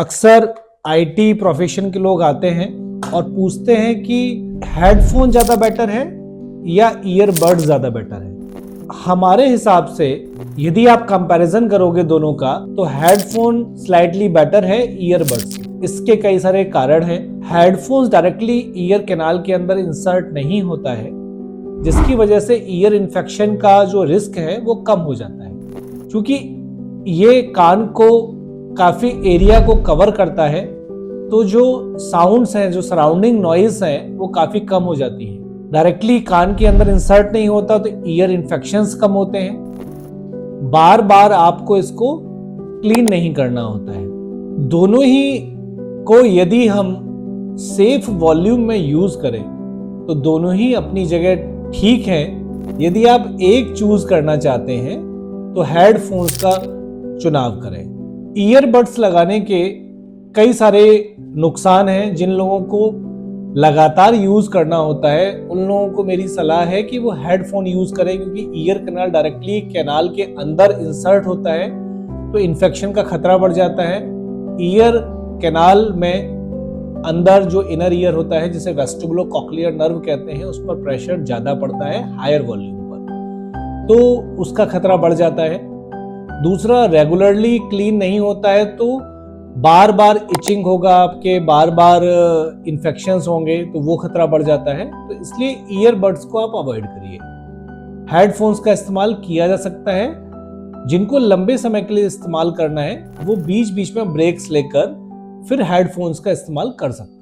अक्सर IT profession के लोग आते हैं और पूछते हैं कि हेडफोन ज़्यादा बेटर है या ईयरबड ज़्यादा बेटर है। हमारे हिसाब से यदि आप कंपैरिजन करोगे दोनों का तो हेडफोन स्लाइटली बेटर है ईयरबड से। इसके कई सारे कारण हैं। हेडफोन्स डायरेक्टली ईयर कैनाल के अंदर इंसर्ट नहीं होता है, जिसकी वजह से ईयर इन्फेक्शन का जो रिस्क है वो कम हो जाता है। क्योंकि ये कान को काफ़ी एरिया को कवर करता है, तो जो साउंड्स हैं, जो सराउंडिंग नॉइज हैं, वो काफ़ी कम हो जाती हैं। डायरेक्टली कान के अंदर इंसर्ट नहीं होता तो ईयर इन्फेक्शंस कम होते हैं। बार बार आपको इसको क्लीन नहीं करना होता है। दोनों ही को यदि हम सेफ वॉल्यूम में यूज करें तो दोनों ही अपनी जगह ठीक हैं। यदि आप एक चूज करना चाहते हैं तो हेडफोन्स का चुनाव करें। ईयरबड्स लगाने के कई सारे नुकसान हैं। जिन लोगों को लगातार यूज करना होता है उन लोगों को मेरी सलाह है कि वो हेडफोन यूज करें, क्योंकि ईयर कैनाल डायरेक्टली कैनाल के अंदर इंसर्ट होता है तो इन्फेक्शन का खतरा बढ़ जाता है। ईयर कैनाल में अंदर जो इनर ईयर होता है, जिसे वेस्टिबुलो कॉक्लियर नर्व कहते हैं, उस पर प्रेशर ज्यादा पड़ता है हायर वॉल्यूम पर, तो उसका खतरा बढ़ जाता है। दूसरा, रेगुलरली क्लीन नहीं होता है तो बार बार इचिंग होगा, आपके बार बार इन्फेक्शंस होंगे, तो वो खतरा बढ़ जाता है। तो इसलिए ईयरबड्स को आप अवॉइड करिए। हेडफोन्स का इस्तेमाल किया जा सकता है। जिनको लंबे समय के लिए इस्तेमाल करना है वो बीच बीच में ब्रेक्स लेकर फिर हेडफोन्स का इस्तेमाल कर सकते हैं।